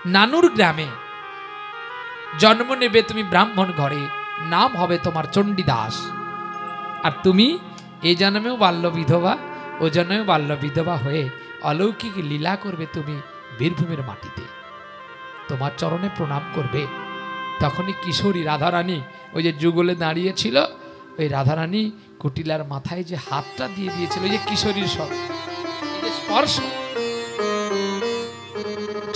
নানুর গ্রামে জন্ম নেবে তুমি ব্রাহ্মণ ঘরে, নাম হবে তোমার চণ্ডীদাস। আর তুমি এই জন্মেও বাল্য বিধবা, ও জন্মেও বাল্য বিধবা হয়ে অলৌকিক লীলা করবে তুমি বীরভূমের মাটিতে, তোমার চরণে প্রণাম করবে। তখনই কিশোরী রাধারানী ওই যে যুগলে দাঁড়িয়েছিল, ওই রাধারানী কুটিলার মাথায় যে হাতটা দিয়ে দিয়েছিল, ওই যে কিশোরীর স্পর্শ।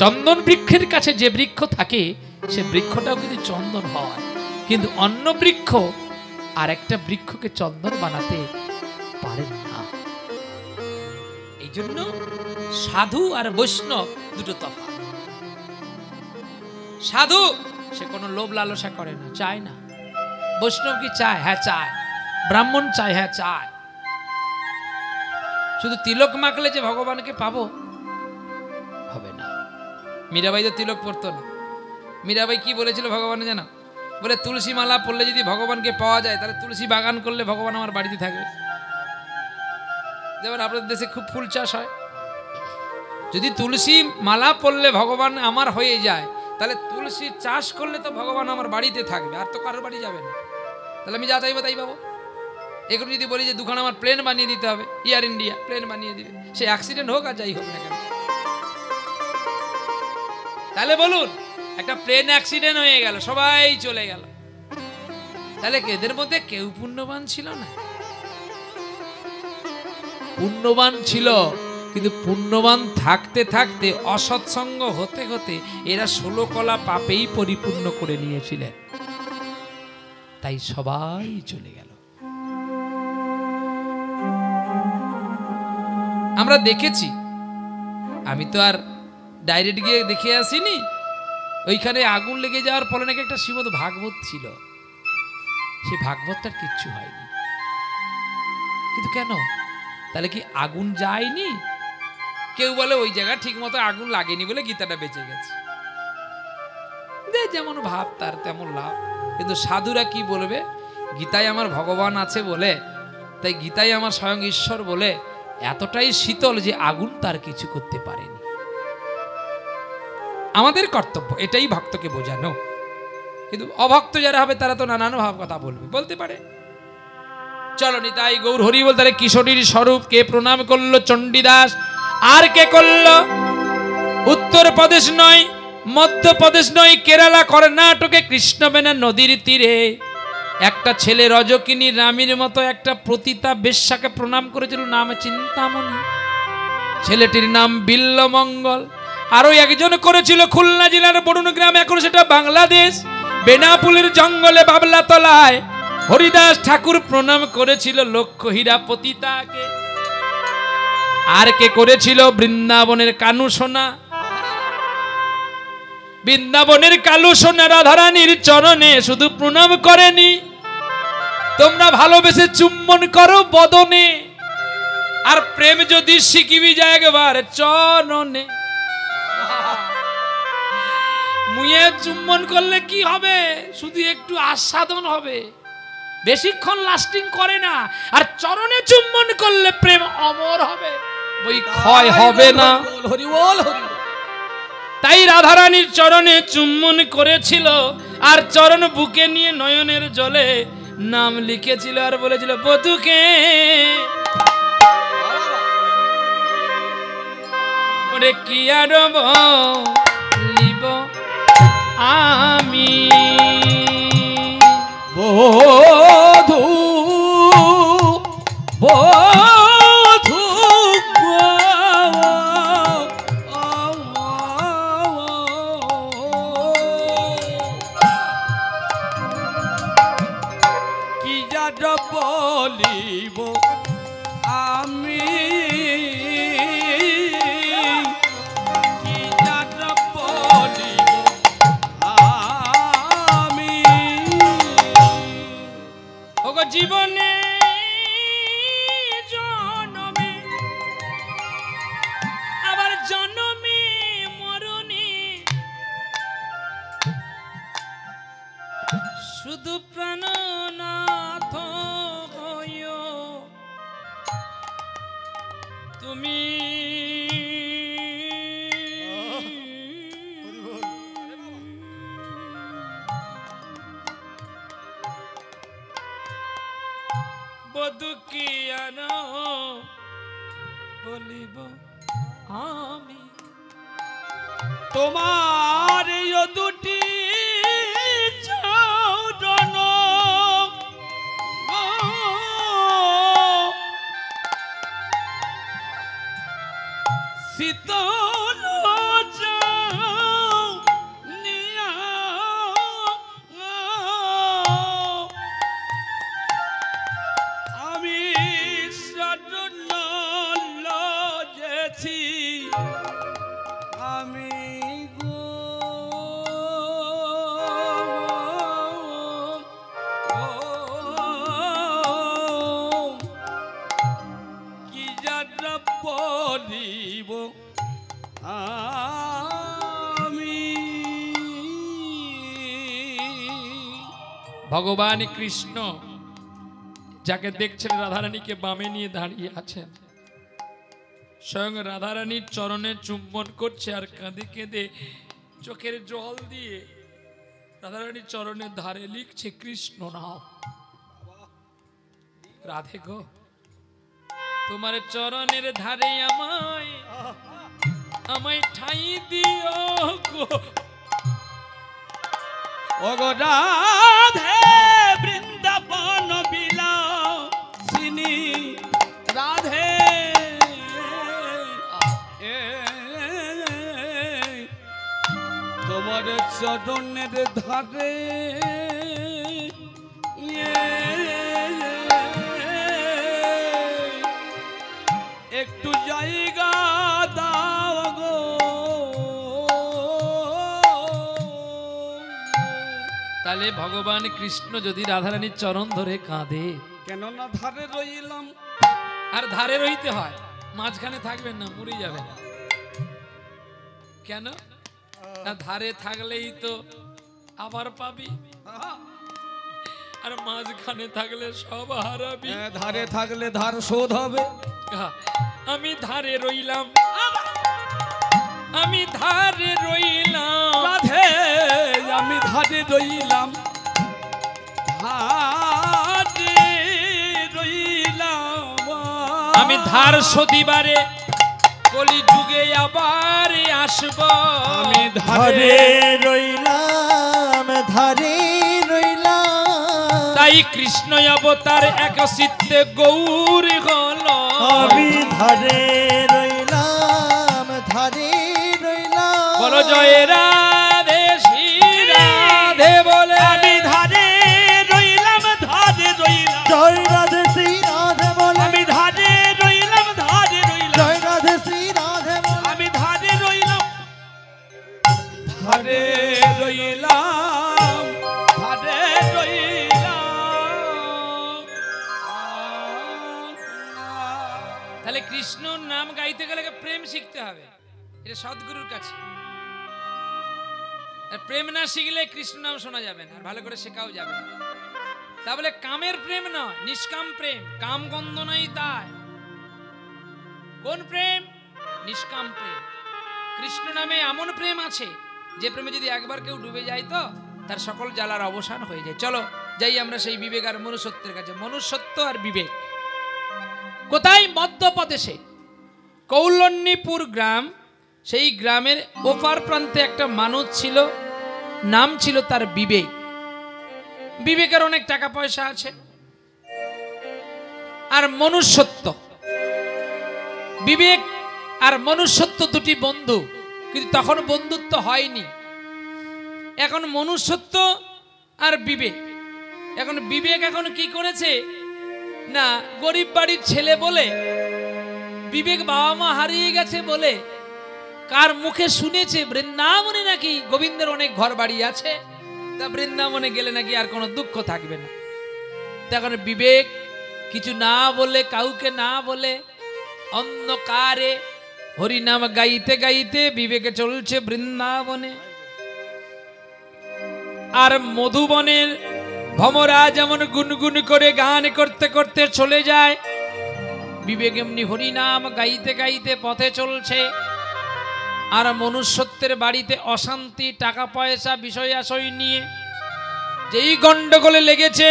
চন্দন বৃক্ষের কাছে যে বৃক্ষ থাকে সে বৃক্ষটাও কিন্তু চন্দন হয়, কিন্তু অন্য বৃক্ষ আর একটা বৃক্ষকে চন্দন বানাতে পারে না। এই জন্য সাধু আর বৈষ্ণব দুটো তফাৎ। সাধু সে কোনো লোভ লালসা করে না, চায় না। বৈষ্ণব কি চায়? হ্যাঁ চায়। ব্রাহ্মণ চায়? হ্যাঁ চায়। শুধু তিলক মাখলে যে ভগবানকে পাবো হবে না। মীরাবাই তো তিলক পড়তো না। মীরাবাই কি বলেছিল ভগবান জানো? বলে তুলসী মালা পড়লে যদি ভগবানকে পাওয়া যায় তাহলে তুলসী বাগান করলে ভগবান আমার বাড়িতে থাকবে। যেমন আপনাদের দেশে খুব ফুল চাষ হয়, যদি তুলসী মালা পড়লে ভগবান আমার হয়ে যায় তাহলে তুলসী চাষ করলে তো ভগবান আমার বাড়িতে থাকবে, আর তো কারোর বাড়ি যাবে না। তাহলে আমি যা চাইবো তাই পাবো। এগুলো যদি বলি যে দুখানা আমার প্লেন বানিয়ে দিতে হবে, এয়ার ইন্ডিয়া প্লেন বানিয়ে দিবে, সে অ্যাক্সিডেন্ট হোক আর যাই হোক না কেন, তাহলে বলুন একটা প্লেন অ্যাক্সিডেন্ট হয়ে গেল, সবাই চলে গেল, তাহলে এদের মধ্যে কেউ পুণ্যবান ছিল না? পুণ্যবান ছিল, কিন্তু পুণ্যবান থাকতে থাকতে অসৎসঙ্গ হতে হতে এরা 16 কলা পাপেই পরিপূর্ণ করে নিয়েছিলেন, তাই সবাই চলে গেল। আমরা দেখেছি, আমি তো আর ডাইরেক্ট গিয়ে দেখে আসিনি, ওইখানে আগুন লেগে যাওয়ার ফলে নাকি একটা শ্রীমদ ভাগবত ছিল, সেই ভাগবতটার কিচ্ছু হয়নি। কিন্তু কেন? তাহলে কি আগুন যায়নি? কেউ বলে ওই জায়গা ঠিক মতো আগুন লাগেনি বলে গীতাটা বেঁচে গেছে। যেমন ভাব তার তেমন লাভ। কিন্তু সাধুরা কি বলবে? গীতায় আমার ভগবান আছে বলে, তাই গীতায় আমার স্বয়ং ঈশ্বর বলে এতটাই শীতল যে আগুন তার কিছু করতে পারেনি। আমাদের কর্তব্য এটাই ভক্তকে বোঝানো। কিন্তু অভক্ত যারা হবে তারা তো নানান ভাব কথা বলবে, বলতে পারে। চলো নিতাই গৌর হরি বল। তাহলে কিশোরীর স্বরূপ কে প্রণাম করলো? চণ্ডীদাস। আর কে করলো? উত্তরপ্রদেশ নয়, মধ্যপ্রদেশ নয়, কেরালা কর্ণাটকে কৃষ্ণবেনা নদীর তীরে একটা ছেলে রজকিনী রামীর মতো একটা প্রতিতা বেশ্যাকে প্রণাম করেছিল, নাম চিন্তামণি। ছেলেটির নাম বিল্লমঙ্গল। আরো একজন করেছিল খুলনা জেলার বরুণ গ্রাম, এখন সেটা বাংলাদেশ, বেনাপুলের জঙ্গলে বাবলা তলায় হরিদাস ঠাকুর প্রণাম করেছিল লক্ষ্য হীরা পতিতাকে। আর কে করেছিল? বৃন্দাবনের কানু সোনা। বৃন্দাবনের কালু সোনা রাধারানীর চরণে শুধু প্রণাম করেনি, তোমরা ভালোবেসে চুম্বন করো বদনে, আর প্রেম যদি শিখিবি যায় একবার চরণে। মুয়ে চুম্বন করলে কি হবে? শুধু একটু আস্বাদন হবে, বেশিক্ষণ লাস্টিং করে না। আর চরণে চুম্বন করলে প্রেম অমর হবে, ওই ক্ষয় হবে না। তাই রাধারানীর চরণে চুম্বন করেছিল, আর চরণ বুকে নিয়ে নয়নের জলে নাম লিখেছিল, আর বলেছিল বধুকে ওরে কি আর বলিব আমি বধু বধু কি যার বলিব আমি কি যার বলিব দুঃখিয়ান বলিব আমি তোমার দুটি চরণ শীতল নিয়া আমি শরণ লজেছি আমি কি যাত্রা বলিব আমি ভগবান কৃষ্ণ যাকে দেখছেন রাধারানীকে বামে নিয়ে দাঁড়িয়ে আছেন, স্বয়ং রাধারানীর চরণে চুম্বন করছে আর কাঁদে কেঁদে চোখের জল দিয়ে রাধারানীর চরণের ধারে লিখছে কৃষ্ণ নাম। রাধে গো, তোমার চরণের ধারে আমায় আমায় ঠাই দিও গো। ওগো রাধে বৃন্দাবন বিলাসিনী রাধে তোমার চরণের ধারে একটু জায়গা দাও গো। তাহলে ভগবান কৃষ্ণ যদি রাধারানীর চরণ ধরে কাঁদে, কেননা ধারে রইলাম, আর ধারে রইতে হয়, মাঝখানে থাকবেন না, মরে যাবেন। কেন না, ধারে থাকলেই তো আবার পাবি, আর মাঝখানে থাকলে সব হারাবি। ধারে থাকলে ধার শোধ হবে। আমি ধারে রইলাম, আমি ধারে রইলাম রাধে, আমি ধারে রইলাম, ধারে রইলাম, আমি ধার শোধিবারে কলি যুগে আবার আসব। আমি ধারে রইলাম, ধারে রইলাম, তাই কৃষ্ণ অবতার এক চিত্তে গৌর হল। আমি ধারে রইলাম, ধারে রইলাম, বলো জয় রাধে শ্রী রাধে বলে। আমি ধারে রইলাম, ধারে রইলাম, জয় রাধে শ্রী রাধে বলে, আমি ধারে রইলাম, ধারে রইলাম, জয় রাধে শ্রী রাধে বলে, আমি ধারে রইলাম, ধারে রইলাম, ধারে রইলাম। তাহলে কৃষ্ণর নাম গাইতে গেলে প্রেম শিখতে হবে, এটা সদ্গুরুর কাছে। আর প্রেম না শিখলে কৃষ্ণ নাম শোনা যাবে না, আর ভালো করে শেখাও যাবে না। তা বলে কামের প্রেম নয়, নিষ্কাম প্রেম, কাম গন্ধ নাই তাই। কোন প্রেম? নিষ্কাম প্রেম। কৃষ্ণ নামে এমন প্রেম আছে যে প্রেমে যদি একবার কেউ ডুবে যায় তো তার সকল জ্বালার অবসান হয়ে যায়। চলো যাই আমরা সেই বিবেক আর মনুষ্যত্বের কাছে। মনুষ্যত্ব আর বিবেক কোথায়? মধ্যপ্রদেশে কৌলন্যপুর গ্রাম। সেই গ্রামের ওপার প্রান্তে একটা মানুষ ছিল, নাম ছিল তার বিবেক। বিবেকের অনেক টাকা পয়সা আছে, আর মনুষ্যত্ব। বিবেক আর মনুষ্যত্ব দুটি বন্ধু, কিন্তু তখন বন্ধুত্ব হয়নি। এখন মনুষ্যত্ব আর বিবেক। এখন বিবেক এখন কি করেছে না, গরিব বাড়ির ছেলে বলে, বিবেক বাবা মা হারিয়ে গেছে বলে কার মুখে শুনেছে বৃন্দাবনে নাকি গোবিন্দের অনেক ঘর বাড়ি আছে, তা বৃন্দাবনে গেলে নাকি আর কোনো দুঃখ থাকবে না। তখন বিবেক কিছু না বলে, কাউকে না বলে, অন্ধকারে হরিনাম গাইতে গাইতে বিবেকে চলছে বৃন্দাবনে। আর মধুবনের ভমরা যেমন গুনগুন করে গান করতে করতে চলে যায়, বিবেক এমনি হরিনাম গাইতে গাইতে পথে চলছে। আর মনুষ্যত্বের বাড়িতে অশান্তি, টাকা পয়সা, বিষয় আশয় নিয়ে যেই গন্ডগোলে লেগেছে,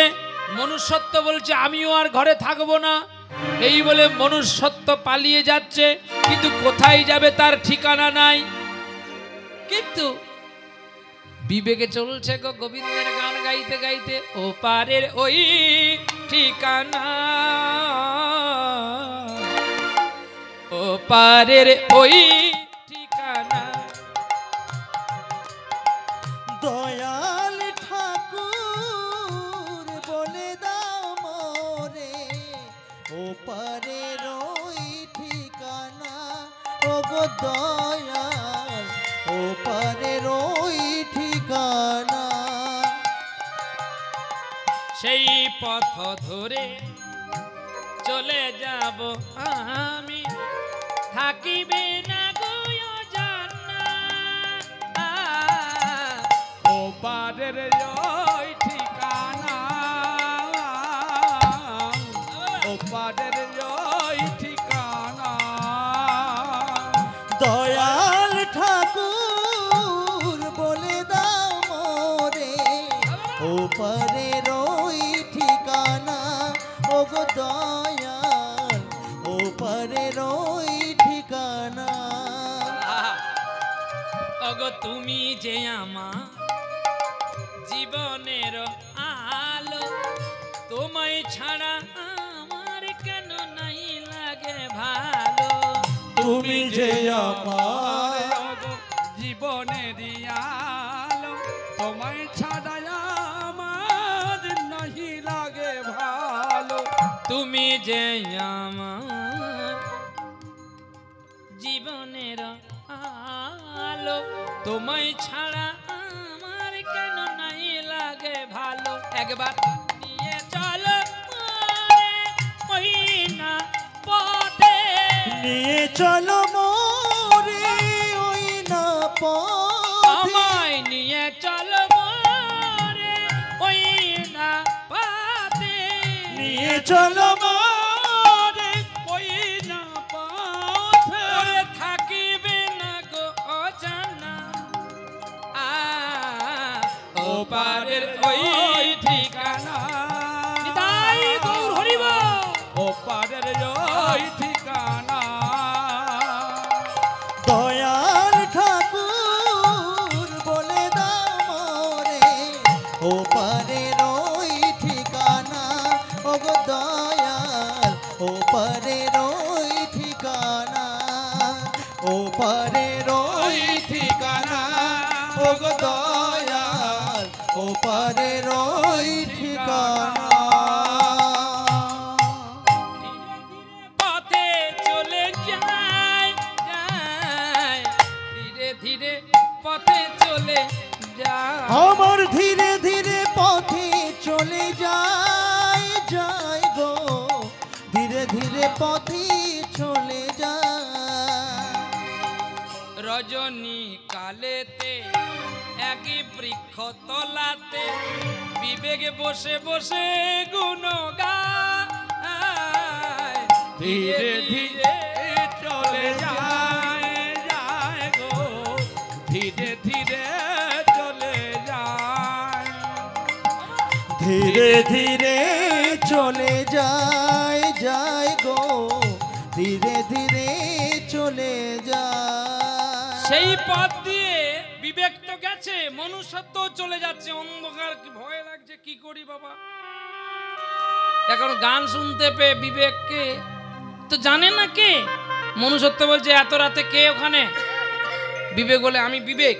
মনুষ্যত্ব বলছে আমিও আর ঘরে থাকবো না, এই বলে মনুষ্যত্ব পালিয়ে যাচ্ছে, কিন্তু কোথায় যাবে তার ঠিকানা নাই। কিন্তু বিবেকে চলছে গো গোবিন্দের গান গাইতে গাইতে, ও পারের ওই ঠিকানা, ও পারের ওই ঠিকানা। দয়াল ঠাকুর বলে দাও মোরে, ও পারের ওই ঠিকানা, ও গো দয়াল, ও পারের ওই ঠিকানা। সেই পথ ধরে চলে যাব আমি, থাকিবে না গো জান্নাত, ও পারের ওই ঠিকানা, ও পারের ওই ঠিকানা। দয়াল ঠাকুর বলে দাও মোরে, ও পারের ওই ঠিকানা, ও গো দয়াল, ও পারের ওই ঠিকানা। ওগো তুমি যে আমার জীবনের আলো, তোমায় ছাড়া আমার কেন নাই লাগে ভালো। তুমি যে আমার জীবনের আলো, তোমায় ছাড়া আমার নাহি লাগে ভালো। তুমি যে আমার জীবনের আলো, তোমায় ছাড়া আমার কেন নাই লাগে ভালো। একবার নিয়ে চলো ওই না পথে, নিয়ে চলো মোরে ওই না পথে, আমায় নিয়ে চলো মোরে ওই না পথে, নিয়ে চলো মোরে ওই না পথে, ওরে থাকিবে না গো অজানা, ও পারের ওই ঠিকানা। নিতাই গৌর হরি বল। ও পারের ওই ঠিকানা। দয়াল ঠাকুর বলে দাও মোরে, ও পারের ওই ঠিকানা, ও গো দয়াল, ও পারের ওই ঠিকানা, ও পারের ওই ঠিকানা, ও গো দয়াল, ও পারের ওই ঠিকানা। পথে চলে যায় যায়, ধীরে ধীরে পথে চলে যায়। আমার ধীরে ধীরে পথে চলে যায় যায় গো, ধীরে ধীরে পথে চলে যায়। রজনী কালেতে একই বৃক্ষ তলাতে, বিবেক বসে বসে গুণ গায়। ধীরে ধীরে চলে যায় যায় গো, ধীরে ধীরে চলে যায়। ধীরে ধীরে চলে যায় যায় গো, ধীরে ধীরে চলে যায়। সেই পথ দিয়ে বিবেক তো গেছে, মনুষ্যত্ব চলে যাচ্ছে। অন্ধকার ভয় লাগছে, কি করি বাবা। এখন গান শুনতে পেয়ে বিবেককে তো জানে না কে। মনুষ্যত্ব বলছে এত রাতে কে ওখানে? বিবেক বলে আমি বিবেক।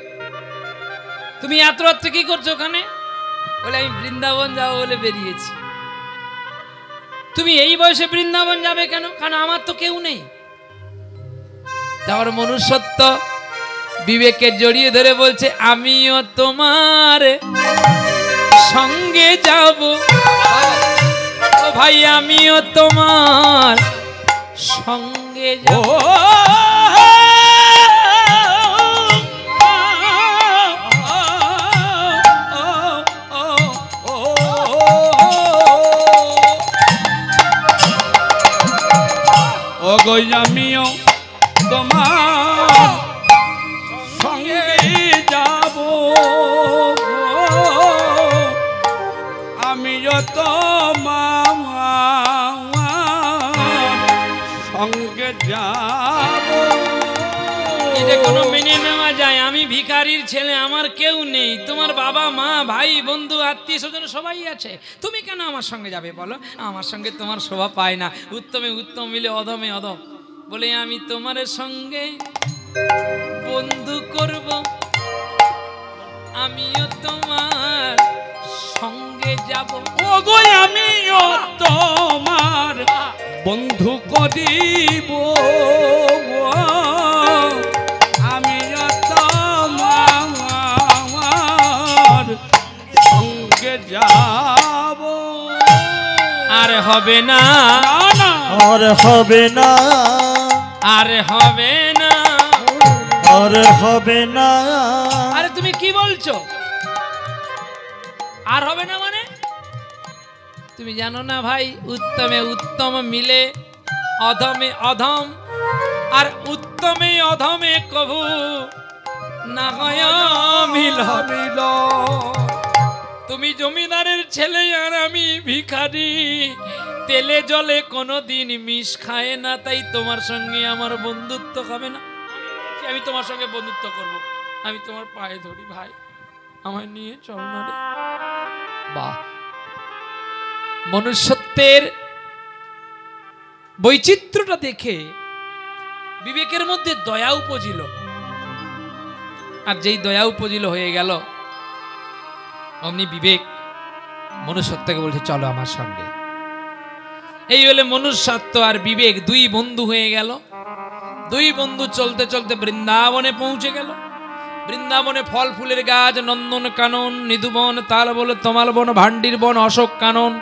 তুমি এত রাত্রে কি করছো ওখানে? বলে আমি বৃন্দাবন যাবো বলে বেরিয়েছি। তুমি এই বয়সে বৃন্দাবন যাবে কেন? কারণ আমার তো কেউ নেই। তারপর মনুষ্যত্ব বিবেককে জড়িয়ে ধরে বলছে আমিও তোমার সঙ্গে যাব, ও ভাই আমিও তোমার সঙ্গে যাব। ও গো আমিও তোমার সঙ্গে যাব, আমিও তোমার সঙ্গে যাব। এটা কোনো মেনে নেওয়া যায়? আমি ভিখারির ছেলে, আমার কেউ নেই, তোমার বাবা মা ভাই বন্ধু আত্মীয় স্বজন সবাই আছে, তুমি কেন আমার সঙ্গে যাবে বলো? আমার সঙ্গে তোমার শোভা পায় না, উত্তমে উত্তম মিলে অধমে অধম, বলে আমি তোমার সঙ্গে বন্ধু করব, আমিও তোমার সঙ্গে যাব। ওগো আমিও তোমার বন্ধু করিব, আমিও তোমার সঙ্গে যাব। আর হবে না, আর হবে না, আর হবে না, আর হবে না। আরে তুমি কি বলছো? আর হবে না মানে? তুমি জানো না ভাই, উত্তমে উত্তম মিলে অধমে অধম, আর উত্তমে অধমে কভু না হয় মিলন। তুমি জমিদারের ছেলে আর আমি ভিখারি, তেলে জলে কোনোদিন মিশ খায় না, তাই তোমার সঙ্গে আমার বন্ধুত্ব হবে না। আমি তোমার সঙ্গে বন্ধুত্ব করব, আমি তোমার পায়ে ধরি ভাই, আমায় নিয়ে চল না রে। বাহ, মনুষ্যত্বের বৈচিত্র্যটা দেখে বিবেকের মধ্যে দয়া উপজিল, আর যেই দয়া উপজিল হয়ে গেল, অমনি বিবেক মনুষ্যত্বকে বলছে চলো আমার সঙ্গে। এই হলে মনুষ্যত্ব আর বিবেক দুই বন্ধু হয়ে গেল। দুই বন্ধু চলতে চলতে বৃন্দাবনে পৌঁছে গেল। বৃন্দাবনে ফল ফুলের গাছ, নন্দন কানন, নিধুবন, তালবন, তমালবন, ভান্ডির বন, অশোক কানন,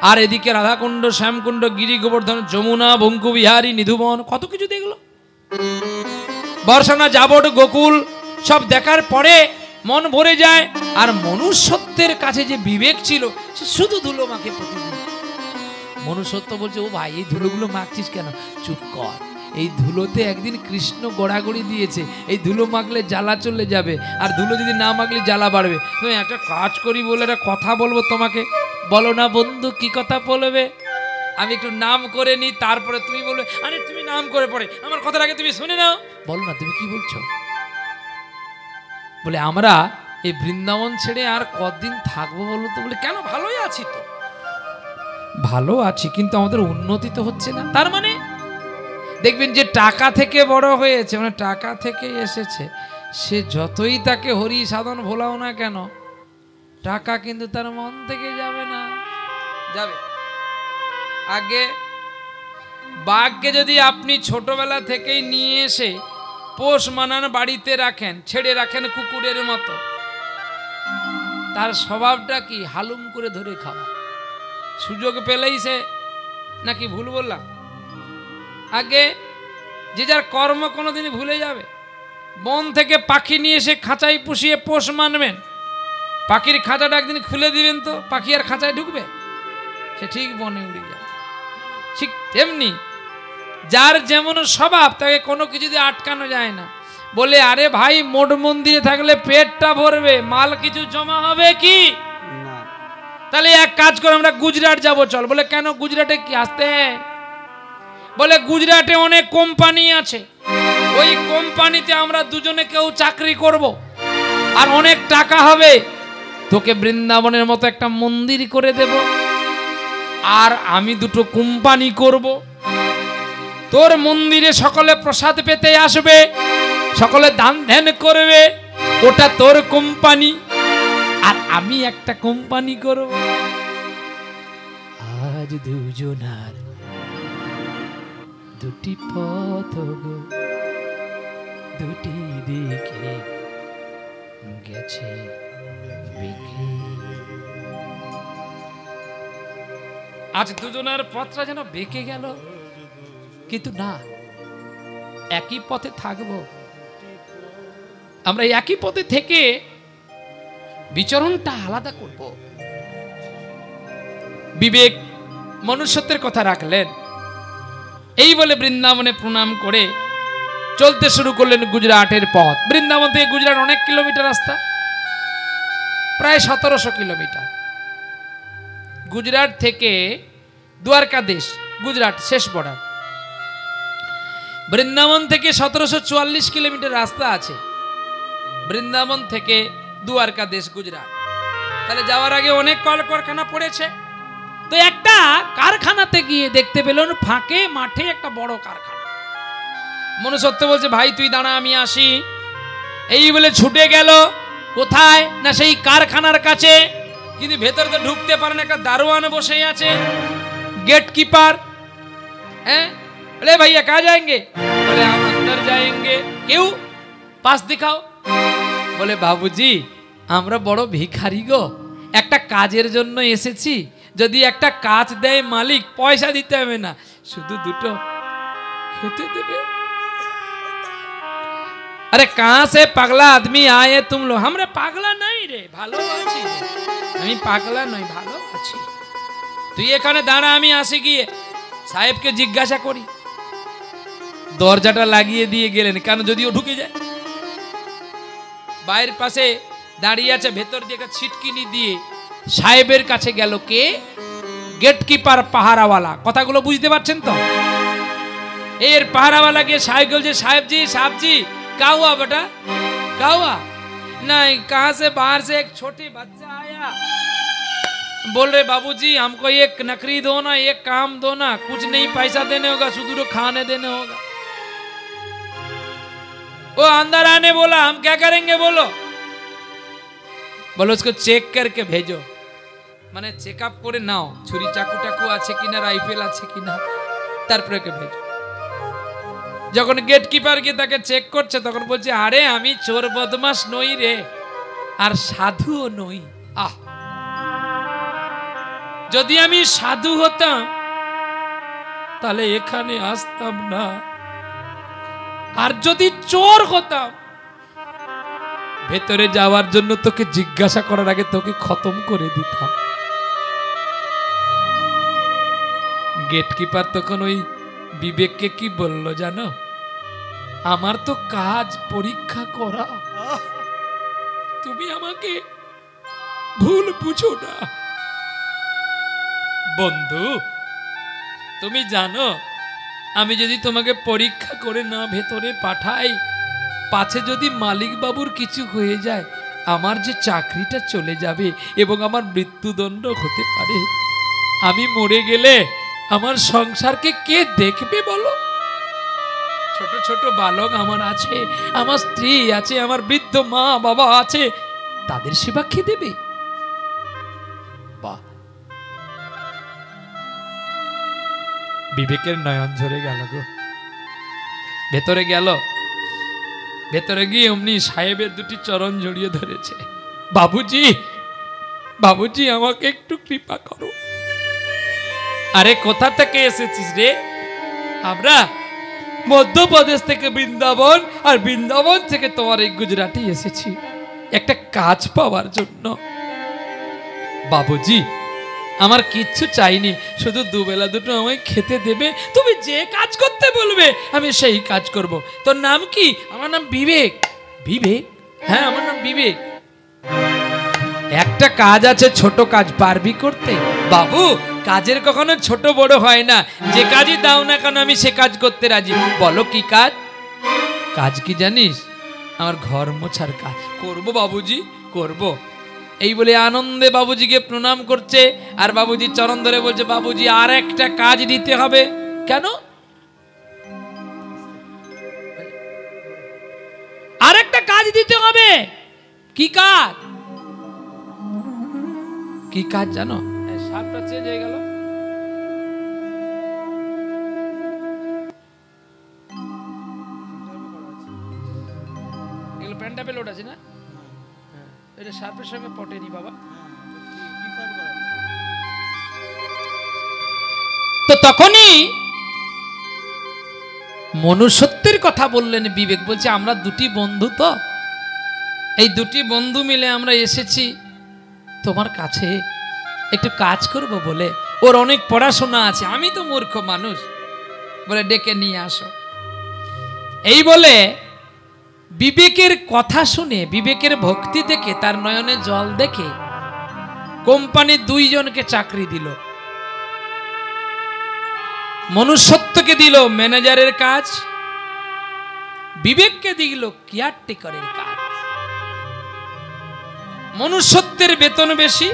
আর এদিকে রাধাকুণ্ড, শ্যামকুণ্ড, গিরি গোবর্ধন, যমুনা, বঙ্কু বিহারী, নিধুবন, কত কিছু দেখলো। বর্ষানা, জাবট, গোকুল সব দেখার পরে মন ভরে যায়। আর মনুষ্যত্বের কাছে যে বিবেক ছিল, সে শুধু ধুলো মাখে প্রতিদিন। মনুষ্যত্ব বলছে, ও ভাই এই ধুলোগুলো মাখছিস কেন? চুপ কর, এই ধুলোতে একদিন কৃষ্ণ গড়াগড়ি দিয়েছে, এই ধুলো মাখলে জ্বালা চলে যাবে, আর ধুলো যদি না মাখলে জ্বালা বাড়বে। তুমি একটা কাজ করি বলে একটা কথা বলবো তোমাকে, বলো না বন্ধু, কি কথা বলবে? আমি একটু নাম করে নিই, তারপরে তুমি বলবে। আরে তুমি নাম করে পড়ে আমার কথার আগে তুমি শুনে নাও, বলো না তুমি কি বলছো। বলে আমরা এই বৃন্দাবন ছেড়ে আর কতদিন থাকবো বলো তো? বলে কেন, ভালোই আছি তো। ভালো আছি, কিন্তু আমাদের উন্নতি তো হচ্ছে না। তার মানে দেখবেন যে টাকা থেকে বড় হয়েছে, মানে টাকা থেকে এসেছে, সে যতই তাকে হরি সাধন ভোলাও না কেন, টাকা কিন্তু তার মন থেকে যাবে না। যাবে। আগে বাঘকে যদি আপনি ছোটবেলা থেকেই নিয়ে এসে পোষ মানান বাড়িতে রাখেন, ছেড়ে রাখেন কুকুরের মতো, তার স্বভাবটা কি? হালুম করে ধরে খাওয়া। সুযোগ পেলেই সে, নাকি ভুল বললাম? আগে যে যার কর্ম কোনোদিনই ভুলে যাবে। বন থেকে পাখি নিয়ে এসে খাঁচায় পুষিয়ে পোষ মানবেন, পাখির খাঁচাটা একদিন খুলে দিবেন তো পাখি আর খাঁচায় ঢুকবে? সে ঠিক বনে উড়ে যাবে। ঠিক তেমনি যার যেমন স্বভাব, তাকে কোনো কিছু দিয়ে আটকানো যায় না। বলে আরে ভাই, মোট মন্দিরে থাকলে পেটটা ভরবে, মাল কিছু জমা হবে কি? তাহলে এক কাজ করে আমরা গুজরাট যাব, চল। বলে কেন, গুজরাটে কি আসতে? বলে গুজরাটে অনেক কোম্পানি আছে, ওই কোম্পানিতে আমরা দুজনে কেউ চাকরি করব, আর অনেক টাকা হবে, তোকে বৃন্দাবনের মতো একটা মন্দির করে দেব, আর আমি দুটো কোম্পানি করব। তোর মন্দিরে সকলে প্রসাদ পেতে আসবে, সকলে দান ধ্যান করবে, ওটা তোর কোম্পানি, আর আমি একটা কোম্পানি করব। আজ দুজনার দুটি পথ গো, দুটি দিকে গেছে বেঁকে। আজ দুজনের পথটা যেন বেঁকে গেল, কিন্তু না, একই পথে থাকবো আমরা। একই পথে থেকে বিচরণটা আলাদা করব। বিবেক মনুষ্যত্বের কথা রাখলেন। এই বলে বৃন্দাবনে প্রণাম করে চলতে শুরু করলেন গুজরাটের পথ। বৃন্দাবন থেকে গুজরাট অনেক কিলোমিটার রাস্তা, প্রায় 1700 কিলোমিটার। গুজরাট থেকে দ্বারকাদেশ, গুজরাট শেষ বর্ডার। বৃন্দাবন থেকে 1744 কিলোমিটার রাস্তা আছে, বৃন্দাবন থেকে দ্বারকাদেশ গুজরাট। তাহলে যাওয়ার আগে অনেক কলকারখানা পড়েছে। তো একটা কারখানাতে গিয়ে দেখতে পেলেন ফাঁকে মাঠে একটা বড় কারখানা। মনুষ্যত্ব বলছে ভাই তুই দাঁড়া আমি আসি, এই বলে ছুটে গেল। কোথায় না সেই কারখানার কাছে, কিন্তু ভেতরে তো ঢুকতে পারে না, একটা দারোয়ান বসে আছে, गेट कीपर। हैं बोले भैया कहाँ जाएंगे? बोले हम अंदर जाएंगे। क्यों? पास दिखाओ। बोले बाबूजी আমরা বড় ভিখারি গো, একটা কাজের জন্য এসেছি, যদি একটা কাজ দেয় মালিক পয়সা দিতে হবে না, শুধু দুটো খেতে দেবে। अरे कहाँ से पागला आदमी आए तुम लोग? हमरे पागला नहीं रे, ভালো আছি রে, আমি পাগলা নই, ভালো আছি। তুই এখানে দাঁড়া আমি আসি গিয়ে সাহেবকে জিজ্ঞাসা করি। দরজাটা লাগিয়ে দিয়ে গেলেন, কেন যদিও ঢুকে যায়। বাইরের পাশে দাঁড়িয়ে আছে, ভেতর দিয়ে একটা ছিটকিনি দিয়ে সাহেবের কাছে গেল। কে? गेट कीपर পাহারাওয়ালা। কথাগুলো বুঝতে পারছেন তো? এর পাহারাওয়ালা গিয়ে সাহেব বলছে साहब जी क्या हुआ बेटा, क्या हुआ? नहीं, कहाँ से बाहर से एक छोटी बच्चा आया, बोल रहे बाबूजी हमको एक नकरी दो ना, एक काम दो ना, कुछ नहीं पैसा देने होगा, शुद्ध खाने देने होगा। वो अंदर आने बोला, हम क्या करेंगे बोलो? बोलो उसको चेक करके भेजो, माने चेकअप करे नाओ, छुरी चाकू टाकू आछे किना, राइफेल आछे किना, तारपरे के भेजो। যখন গেট কিপার গিয়ে তাকে চেক করছে তখন বলছে আরে আমি চোর বদমাশ নই রে, আর সাধুও নই। আহ, যদি আমি সাধু হতাম তাহলে এখানে আসতাম না, আর যদি চোর হতাম ভেতরে যাওয়ার জন্য তোকে জিজ্ঞাসা করার আগে তোকে খতম করে দিতাম। গেট কিপার তখন ওই বিবেককে কি বললো জানো? আমার তো কাজ পরীক্ষা করা, তুমি আমাকে ভুল বুঝো না। বন্ধু তুমি জানো আমি যদি তোমাকে পরীক্ষা করে না ভেতরে পাঠাই, পাছে যদি মালিক বাবুর কিছু হয়ে যায় আমার যে চাকরিটা চলে যাবে এবং আমার মৃত্যুদণ্ড হতে পারে। আমি মরে গেলে আমার সংসারকে কে দেখবে বলো? ছোট ছোট বালক আমার আছে, আমার স্ত্রী আছে, আমার বৃদ্ধ মা বাবা আছে, তাদের সেবা কে দেবে? বাহ, বিবেকের নয়ন ঝরে গেল গো। ভেতরে গেল, ভেতরে গিয়ে অমনি সাহেবের দুটি চরণ জড়িয়ে ধরেছে। বাবুজি বাবুজি আমাকে একটু কৃপা করো। আরে কোথা থেকে এসেছিস রে? আমরা মধ্যপ্রদেশ থেকে বৃন্দাবন, আর বৃন্দাবন থেকে তোমার এই গুজরাটে এসেছি একটা কাজ পাওয়ার জন্য। বাবুজি আমার কিচ্ছু চাইনি, শুধু দুবেলা দুটো আমায় খেতে দেবে, তুমি যে কাজ করতে বলবে আমি সেই কাজ করব। তোর নাম কি? আমার নাম বিবেক। বিবেক? হ্যাঁ আমার নাম বিবেক। একটা কাজ আছে, ছোট কাজ, পারবি করতে? বাবু কাজের কখনো ছোট বড় হয় না, যে কাজই দাও না কেন আমি সে কাজ করতে রাজি। বলো কি কাজ? কাজ কি জানিস? আমার ঘর মোছার কাজ। করবো বাবুজি, করব। এই বলে আনন্দে বাবুজিকে প্রণাম করছে, আর বাবুজি চরণ ধরে বলছে বাবুজি আর একটা কাজ দিতে হবে। কেন? আর একটা কাজ দিতে হবে। কি কাজ? কি কাজ জানো? শার্টটা চেঞ্জ হয়ে গেল। এগুলো প্যান্টা পে লোড আছে না? এটা শার্পের সঙ্গে পটেনি বাবা। তো তখনই মনুষ্যত্বের কথা বললেন বিবেক। বলছে আমরা দুটি বন্ধু, তো এই দুটি বন্ধু মিলে আমরা এসেছি তোমার কাছে একটু কাজ করব বলে। ওর অনেক পড়াশোনা আছে, আমি তো মূর্খ মানুষ, বলে ডেকে নিয়ে আসো। এই বলে বিবেকের কথা শুনে, বিবেকের ভক্তি দেখে, তার নয়নে জল দেখে কোম্পানি দুইজনকে চাকরি দিল, মনুষ্যত্বকে দিল ম্যানেজারের কাজ, বিবেককে দিল কেয়ারটেকারের কাজ। মনুষ্যত্বের বেতন বেশি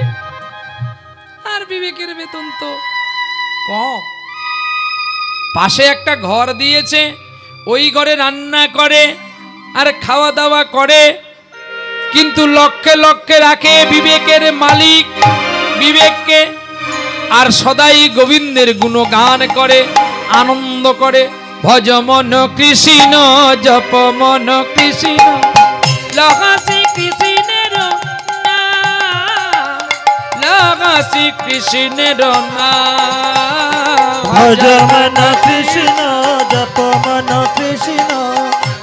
আর বিবেকের বেতন তো কম। পাশে একটা ঘর দিয়েছে, ওই ঘরে রান্না করে আর খাওয়া দাওয়া করে, কিন্তু লক্ষে লক্ষে রাখে বিবেকের মালিক বিবেককে, আর সদাই গোবিন্দের গুণগান করে, আনন্দ করে। ভজ মন কৃষ্ণ জপ মন কৃষ্ণ লগাসি কৃষ্ণের নাম, লগাসি কৃষ্ণের নাম। ভজ মন কৃষ্ণ জপ মন কৃষ্ণ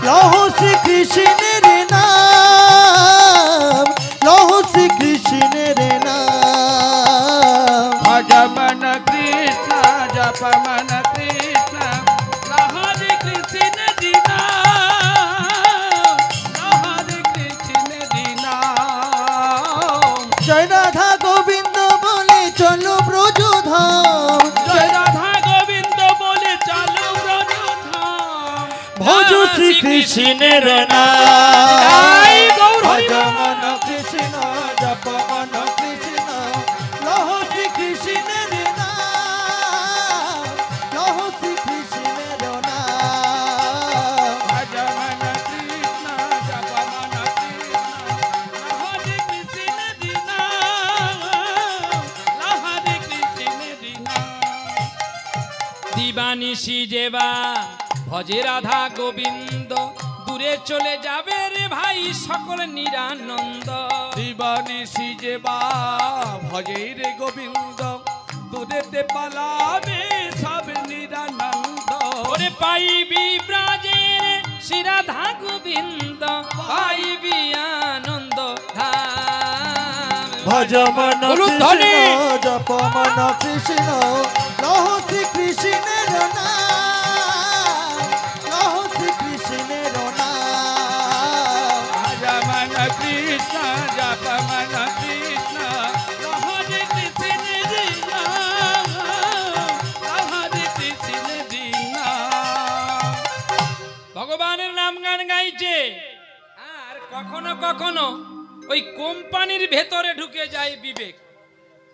লহ শ্রী কৃষ্ণের নাম, লহ শ্রী কৃষ্ণের নাম। ভজ মন কৃষ্ণ জপ মন কৃষ্ণ লহরি কৃষ্ণ দিনা, লহরি কৃষ্ণ দিনা। জয় রাধা গোবিন্দ বলে চলো ব্রজধাম, জয় রাধা গোবিন্দ বলে চলো ব্রজধাম। ভজ শ্রী কৃষ্ণের নাম। জয় গৌর ভজ হরি মন কৃষ্ণ জপ মন কৃষ্ণ লহ শ্রী কৃষ্ণের নাম, লহ শ্রী কৃষ্ণের নাম। ভজ মন কৃষ্ণ জপ মন কৃষ্ণ লহরি কৃষ্ণ দিনা, লহরি কৃষ্ণ দিনা। দিবানিশি যেবা ভজে রাধা গোবিন্দ, দূরে চলে যাবে রে ভাই সকল নিরানন্দ। দিবানিশি যেবা ভজে রে গোবিন্দ, দূরেতে পালাবে সব নিরানন্দ। ওরে পাইবি ব্রাজের শ্রী রাধা গোবিন্দ, পাইবি আনন্দ ধাম। ভজ মন বলুন কৃষ্ণ ধ্বনি। জপ মন কৃষ্ণ লহ শ্রী কৃষ্ণের নাম, লহ শ্রী কৃষ্ণের নাম। ভজ মন কৃষ্ণ জপ মন কৃষ্ণ লহরি কৃষ্ণ দিনা, লহরি কৃষ্ণ দিনা। ভগবানের নাম গান গাইছে, আর কখনো কখনো ওই কোম্পানির ভেতরে ঢুকে যায় বিবেক,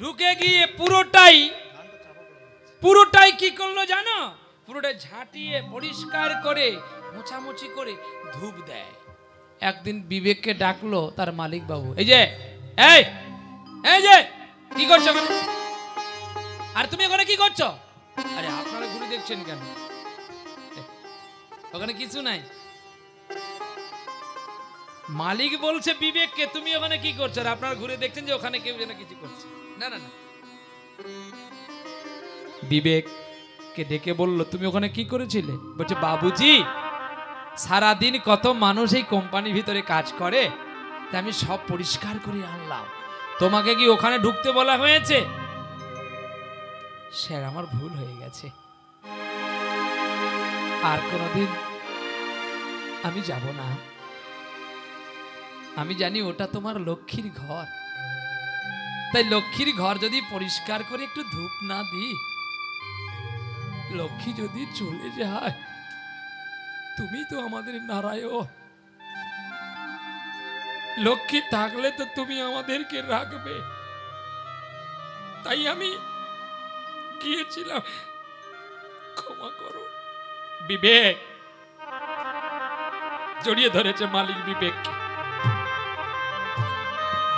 ঢুকে গিয়ে পুরোটাই কি করলো জানো, পুরোটা ঝাঁটিয়ে পরিষ্কার করে মোছামুছি করে ধূপ দেয়। একদিন বিবেককে ডাকলো তার মালিক বাবু, এই যে এই যে কি করছো ওখানে, আর তুমি ওখানে কি করছো? আরে আপনারা ঘুরে দেখছেন কেন, ওখানে কিছু নাই। মালিক বলছে বিবেককে, তুমি ওখানে কি করছো? আর আপনারা ঘুরে দেখছেন যে ওখানে কেউ যেন কিছু করছে। না না না, বিবেককে ডেকে বলল, তুমি ওখানে কি করেছিলে? বলছে, বাবুজি সারাদিন কত মানুষ এই কোম্পানির ভিতরে কাজ করে, তাই আমি সব পরিষ্কার করে আনলাম। তোমাকে কি ওখানে ঢুকতে বলা হয়েছে? স্যার আমার ভুল হয়ে গেছে, আর কোনোদিন আমি যাব না। আমি জানি ওটা তোমার লক্ষ্মীর ঘর, তাই লক্ষ্মীর ঘর যদি পরিষ্কার করে একটু ধূপ না দিই, লক্ষ্মী যদি চলে যায়, তুমি তো আমাদের নারায়ণ, লক্ষ্মী থাকলে তো তুমি আমাদেরকে রাখবে। তাই আমি গিয়েছিলাম, ক্ষমা করো। বিবেক জড়িয়ে ধরেছে মালিক বিবেককে।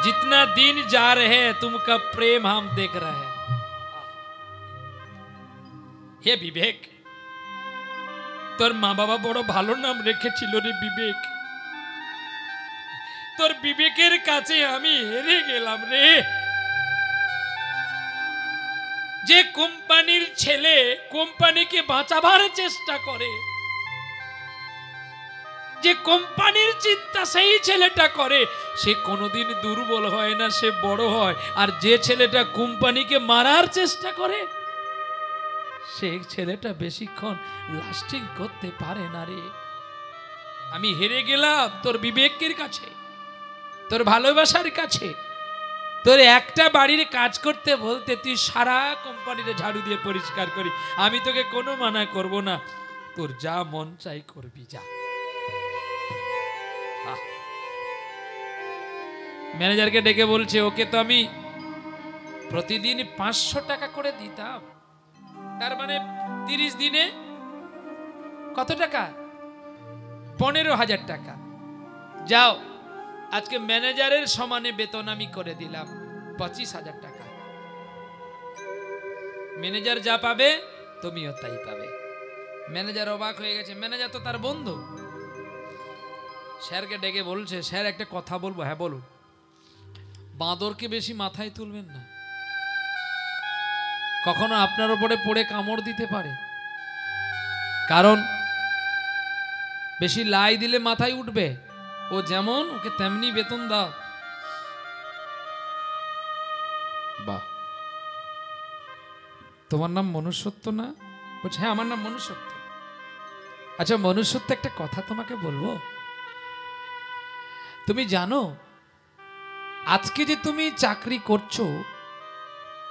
जितना दिन जा रहे तुमका प्रेम हम देख रहे हैं। हे বিবেক, তোর মা বাবা বড় ভালো নাম রেখেছিল রে বিবেক, তোর বিবেকের কাছে আমি হেরে গেলাম রে। যে কোম্পানির ছেলে কোম্পানিকে বাঁচাবার চেষ্টা করে, যে কোম্পানির চিন্তা সেই ছেলেটা করে, সে কোনোদিন দুর্বল হয় না, সে বড় হয়। আর যে ছেলেটা কোম্পানিকে মারার চেষ্টা করে, সেই ছেলেটা বেশিক্ষণ লাস্টিং করতে পারে না রে। আমি হেরে গেলাম তোর বিবেকের কাছে, তোর ভালোবাসার কাছে। তোর একটা বাড়ির কাজ করতে বলতে তুই সারা কোম্পানির ঝাড়ু দিয়ে পরিষ্কার করি, আমি তোকে কোনো মানা করব না, তোর যা মন চাই করবি যা। ম্যানেজারকে ডেকে বলছে, ওকে তো আমি প্রতিদিন 500 টাকা করে দিতাম, তার মানে 30 দিনে কত টাকা? 15,000 টাকা। যাও, আজকে ম্যানেজারের সমানে বেতন আমি করে দিলাম 25,000 টাকা। ম্যানেজার যা পাবে তুমিও তাই পাবে। ম্যানেজার অবাক হয়ে গেছে, ম্যানেজার তো তার বন্ধু। স্যারকে ডেকে বলছে, স্যার একটা কথা বলবো। হ্যাঁ বলুন। বাঁদরকে বেশি মাথায় তুলবেন না, কখনো আপনার উপরে পড়ে কামড় দিতে পারে, কারণ বেশি লাই দিলে মাথায় উঠবে, ও যেমন ওকে তেমনি বেতন দাও। বাহ, তোমার নাম মনুষ্যত্ব না? বলছে হ্যাঁ আমার নাম মনুষ্যত্ব। আচ্ছা মনুষ্যত্ব, একটা কথা তোমাকে বলবো। তুমি জানো আজকে যে তুমি চাকরি করছো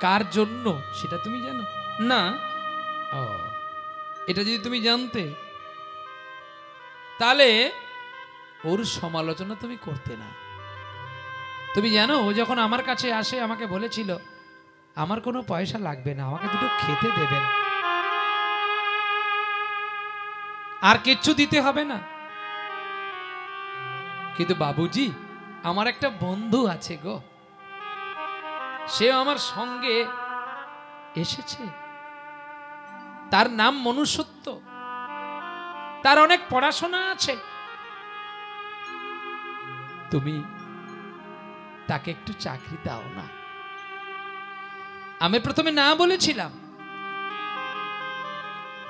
কার জন্য, সেটা তুমি জানো না? ও, এটা যদি তুমি জানতে তাহলে ওর সমালোচনা তুমি করতে না। তুমি জানো ও যখন আমার কাছে আসে আমাকে বলেছিল আমার কোনো পয়সা লাগবে না, আমাকে দুটো খেতে দেবেন, আর কিচ্ছু দিতে হবে না। কিন্তু বাবুজি আমার একটা বন্ধু আছে গো, সে আমার সঙ্গে এসেছে, তার নাম মনুষ্যত্ব, তার অনেক পড়াশোনা আছে, তুমি তাকে একটু চাকরি দাও না। আমি প্রথমে না বলেছিলাম,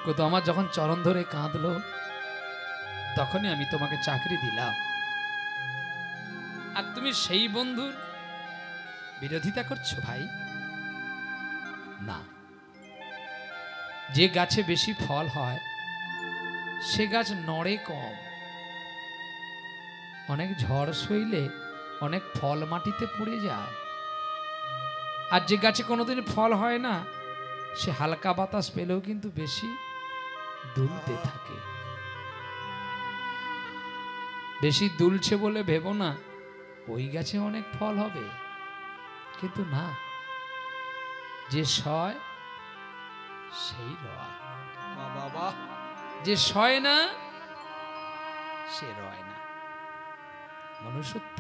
কিন্তু আমার যখন চরণ ধরে কাঁদলো তখনই আমি তোমাকে চাকরি দিলাম। আর তুমি সেই বন্ধুর বিরোধিতা করছো ভাই। না, যে গাছে বেশি ফল হয় সে গাছ নড়ে কম, অনেক ঝড় সইলে অনেক ফল মাটিতে পড়ে যায়। আর যে গাছে কোনোদিন ফল হয় না সে হালকা বাতাস পেলেও কিন্তু বেশি দুলতে থাকে। বেশি দুলছে বলে ভেবো না ওই গাছে অনেক ফল হবে, কিন্তু না, যে সয় সেই রয়। বাবা, যে সয় না সে রয় না। মনুষ্যত্ব,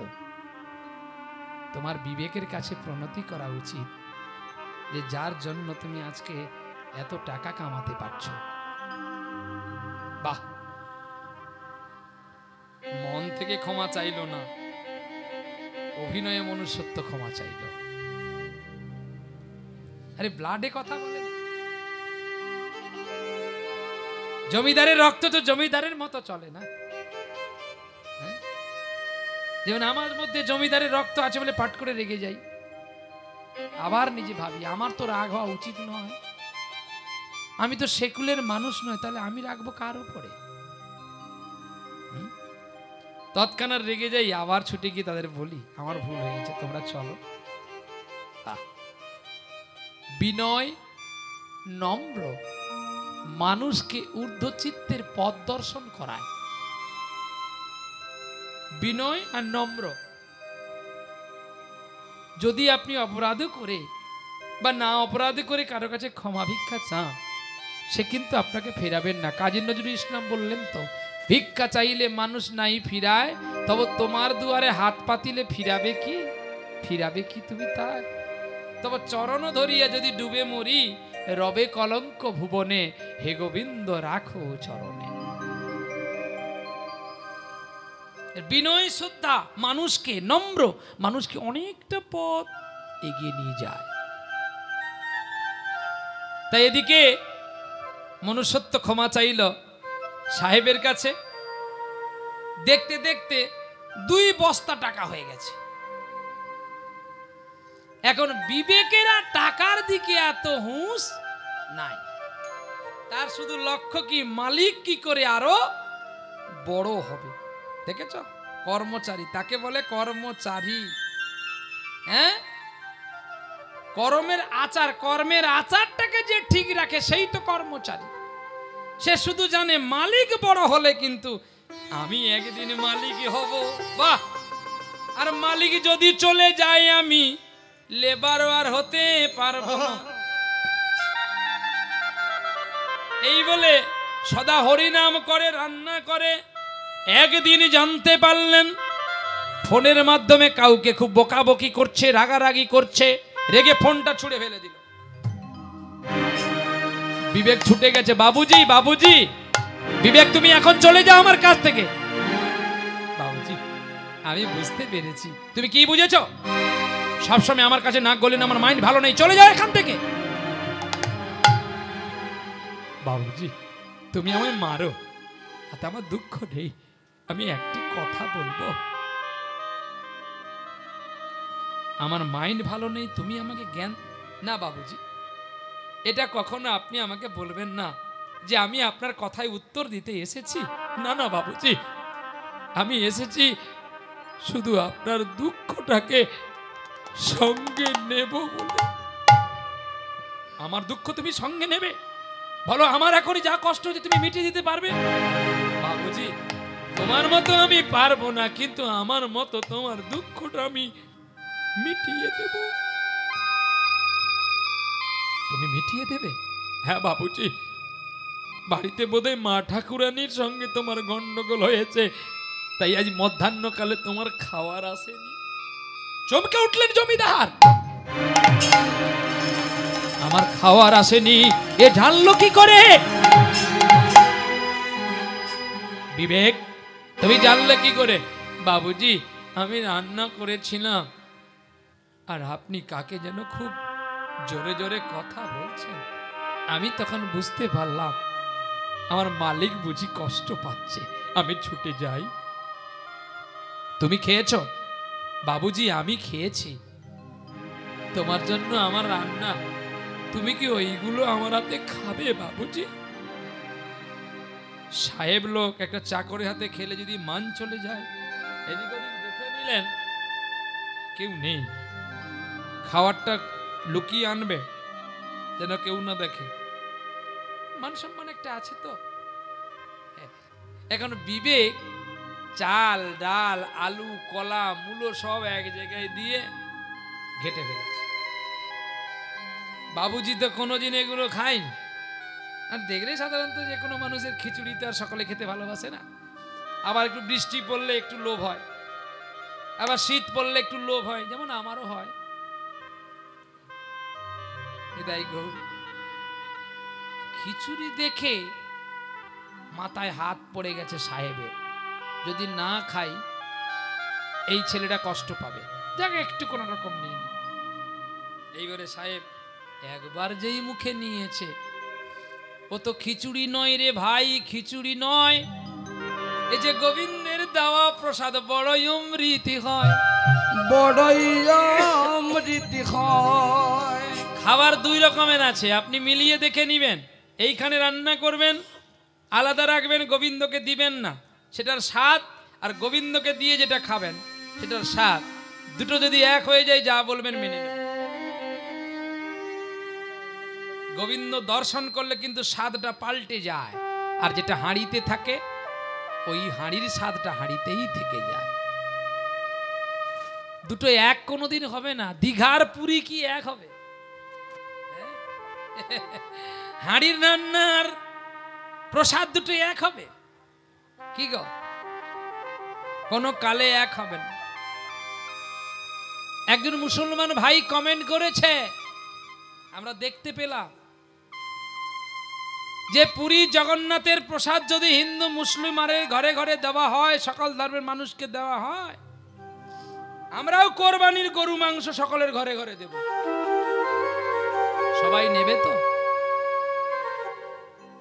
তোমার বিবেকের কাছে প্রণতি করা উচিত যে যার জন্য তুমি আজকে এত টাকা কামাতে পারছো। বাহ, মন থেকে ক্ষমা চাইলো না, অভিনয়ে মনুষ্যত্ব ক্ষমা চাইল। আরে ব্লাডে কথা বলে, জমিদারের রক্ত তো জমিদারের মতো চলে না। যেমন আমার মধ্যে জমিদারের রক্ত আছে বলে পাট করে রেগে যাই, আবার নিজে ভাবি আমার তো রাগ হওয়া উচিত নয়, আমি তো সেকুলের মানুষ নয়, তাহলে আমি রাখবো কার উপরে? তৎক্ষণাৎ রেগে যাই, আবার ছুটে গিয়ে তাদের বলি আমার ভুল হয়ে গেছে, তোমরা চলো। বিনয় নম্র মানুষকে ঊর্ধ্বচিত্তের পথ দর্শন করায়। বিনয় আর নম্র, যদি আপনি অপরাধ করে বা না অপরাধ করে কারো কাছে ক্ষমা ভিক্ষা চান, সে কিন্তু আপনাকে ফেরাবেন না। কাজী নজরুল ইসলাম বললেন তো, ভিক্ষা চাইলে মানুষ নাই ফিরায়, তবে তোমার দুয়ারে হাত পাতিলে ফিরাবে কি? ফিরাবে কি তুমি তাই? তবে চরণ ধরিয়া যদি ডুবে মরি, রবে কলঙ্ক ভুবনে, হে গোবিন্দ রাখো চরণে। বিনয় শ্রদ্ধা মানুষকে, নম্র মানুষকে অনেকটা পথ এগিয়ে নিয়ে যায়। তাই এদিকে মনুষ্যত্ব ক্ষমা চাইল সাহেবের কাছে, দেখতে দেখতে 2 বস্তা টাকা হয়ে গেছে। এখন বিবেকের আর টাকার দিকে এত হুঁশ নাই, তার শুধু লক্ষ্য কি মালিক কি করে আরো বড় হবে। দেখেছ, কর্মচারী, তাকে বলে কর্মচারী। হ্যাঁ, কর্মের আচারটাকে যে ঠিক রাখে সেই তো কর্মচারী। সে শুধু জানে মালিক বড় হলে কিন্তু আমি একদিন মালিকই হব। বাহ! আর মালিক যদি চলে যায় আমি লেবারও আর হতে পারবো না। এই বলে সদা হরিনাম করে রান্না করে। একদিন জানতে পারলেন ফোনের মাধ্যমে কাউকে খুব বকাবকি করছে, রাগারাগি করছে, রেগে ফোনটা ছুঁড়ে ফেলে দিল। বিবেক ছুটে গেছে, বাবুজি বাবুজি, বিবেক তুমি এখন চলে যাও আমার কাছ থেকে। বাবুজি আমি বুঝতে পেরেছি। তুমি কি বুঝেছো? সবসময় আমার কাছে নাক গলেন, আমার মাইন্ড ভালো নেই, চলে যাও এখান থেকে। বাবুজি তুমি আমায় মারো, তাতে আমার দুঃখ নেই, আমি একটি কথা বলবো। আমার মাইন্ড ভালো নেই, তুমি আমাকে জ্ঞান না। বাবুজি এটা কখনো আপনি আমাকে বলবেন না যে আমি আপনার কথায় উত্তর দিতে এসেছি। না না বাবুজি, আমি এসেছি শুধু আপনার দুঃখটাকে সঙ্গে নেব বলে। আমার দুঃখ তুমি সঙ্গে নেবে? বলো আমার এখনই যা কষ্ট হচ্ছে তুমি মিটিয়ে দিতে পারবে? বাবুজি তোমার মতো আমি পারবো না, কিন্তু আমার মতো তোমার দুঃখটা আমি মিটিয়ে দেব। তুমি মিটিয়ে দেবে? হ্যাঁ বাবুজি, বাড়িতে বোধহয় মা ঠাকুরানির সঙ্গে তোমার গন্ডগোল হয়েছে, তাই আজ মধ্যাহ্নকালে তোমার খাওয়ার আসেনি। চমকে উঠলেন জমিদার, আমার খাওয়ার আসেনি এ জানলো কি করে? বিবেক তুমি জানলে কি করে? বাবুজি আমি রান্না করেছিলাম আর আপনি কাকে যেন খুব জোরে জোরে কথা বলছেন, আমি তখন বুঝতে পারলাম আমার মালিক বুঝি কষ্ট পাচ্ছে, আমি ছুটে যাই। তুমি খেয়েছো? বাবুজি আমি খেয়েছি, তোমার জন্য আমার রান্না, তুমি কি ওইগুলো আমার হাতে খাবে? বাবুজি সাহেব লোক, একটা চাকরের হাতে খেলে যদি মান চলে যায়। এদিক ওদিক দেখে নিলেন কেউ নেই, খাবারটা লুকিয়ে আনবে যেন কেউ না দেখে, মান সম্মান একটা আছে তো। এখন বিবেক চাল ডাল আলু কলা মূলো সব এক জায়গায় দিয়ে ঘেটে ফেলেছে। বাবুজি তো কোনোদিন এগুলো খায়নি, আর দেখলেই সাধারণত যে কোনো মানুষের খিচুড়ি তো আর সকলে খেতে ভালোবাসে না। আবার একটু বৃষ্টি পড়লে একটু লোভ হয়, আবার শীত পড়লে একটু লোভ হয়, যেমন আমারও হয়। এটাই গৌর খিচুড়ি দেখে মাথায় হাত পড়ে গেছে সাহেবের, যদি না খাই এই ছেলেটা কষ্ট পাবে, যাকে একটু কোন রকম নিয়ে নি। এইবারে সাহেব একবার যেই মুখে নিয়েছে, ও তো খিচুড়ি নয় রে ভাই, খিচুড়ি নয়, এই যে গোবিন্দের দেওয়া প্রসাদ বড়ই অমৃতি হয়, বড়ই অমৃতি হয়। খাবার দুই রকমের আছে, আপনি মিলিয়ে দেখে নিবেন। এইখানে রান্না করবেন আলাদা রাখবেন, গোবিন্দকে দিবেন না, সেটার স্বাদ, আর গোবিন্দকে দিয়ে যেটা খাবেন সেটার স্বাদ, দুটো যদি এক হয়ে যায় যা বলবেন মেনে নেবেন। গোবিন্দ দর্শন করলে কিন্তু স্বাদটা পাল্টে যায়, আর যেটা হাঁড়িতে থাকে ওই হাঁড়ির স্বাদটা হাঁড়িতেই থেকে যায়। দুটো এক কোনোদিন হবে না। দীঘার পুরি কি এক হবে? হাঁড়ির রান্নার প্রসাদ দুটো এক হবে কি গো? কোনো কালে এক হবে না। একজন মুসলমান ভাই কমেন্ট করেছে, আমরা দেখতে পেলাম যে পুরী জগন্নাথের প্রসাদ যদি হিন্দু মুসলিমের ঘরে ঘরে দেওয়া হয়, সকল ধর্মের মানুষকে দেওয়া হয়, আমরাও কোরবানির গরু মাংস সকলের ঘরে ঘরে দেব। সবাই নেবে তো?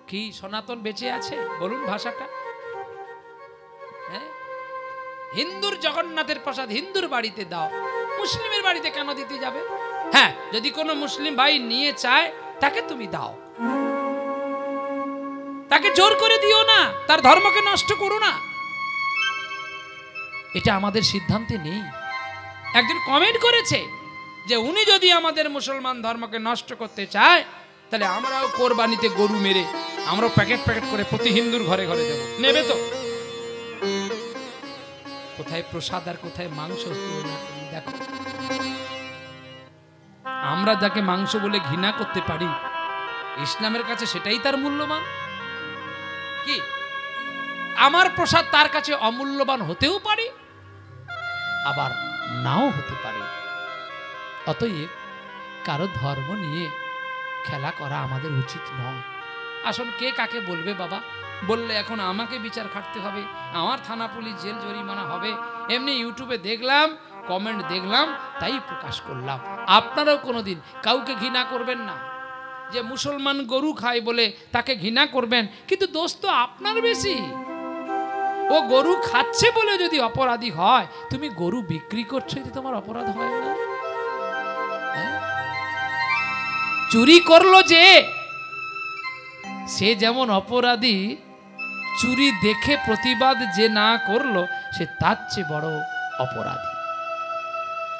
কি সনাতন বেঁচে আছে বলুন ভাষাটা? হ্যাঁ, হিন্দুর জগন্নাথের প্রসাদ হিন্দুর বাড়িতে দাও, মুসলিমের বাড়িতে কেন দিতে যাবে? হ্যাঁ, যদি কোনো মুসলিম ভাই নিয়ে চায় তাকে তুমি দাও, তাকে জোর করে দিও না, তার ধর্মকে নষ্ট করো না। এটা আমাদের সিদ্ধান্তে নেই। একজন কমেন্ট করেছে যে উনি যদি আমাদের মুসলমান ধর্মকে নষ্ট করতে চায়, তাহলে আমরাও কোরবানিতে গরু মেরে আমরাও প্যাকেট প্যাকেট করে প্রতি হিন্দুর ঘরে ঘরে দেবো। নেবে তো? কোথায় প্রসাদ আর কোথায় মাংস দেখো। আমরা যাকে মাংস বলে ঘৃণা করতে পারি, ইসলামের কাছে সেটাই তার মূল্যবান। কি আমার প্রসাদ তার কাছে অমূল্যবান হতেও পারে, আবার নাও হতে পারে। অতএব কারো ধর্ম নিয়ে খেলা করা আমাদের উচিত নয়। আসুন, কে কাকে বলবে বাবা? বললে এখন আমাকে বিচার খাটতে হবে, আমার থানা পুলিশ জেল জরিমানা হবে। এমনি ইউটিউবে দেখলাম, কমেন্ট দেখলাম, তাই প্রকাশ করলাম। আপনারাও কোনোদিন কাউকে ঘৃণা করবেন না। যে মুসলমান গরু খায় বলে তাকে ঘৃণা করবেন, কিন্তু দোষ তো আপনার বেশি। ও গরু খাচ্ছে বলে যদি অপরাধী হয়, তুমি গরু বিক্রি করছো, এতে তোমার অপরাধ হয় না? চুরি করলো যে, সে যেমন অপরাধী, চুরি দেখে প্রতিবাদ যে না করলো সে তার চেয়ে বড় অপরাধী।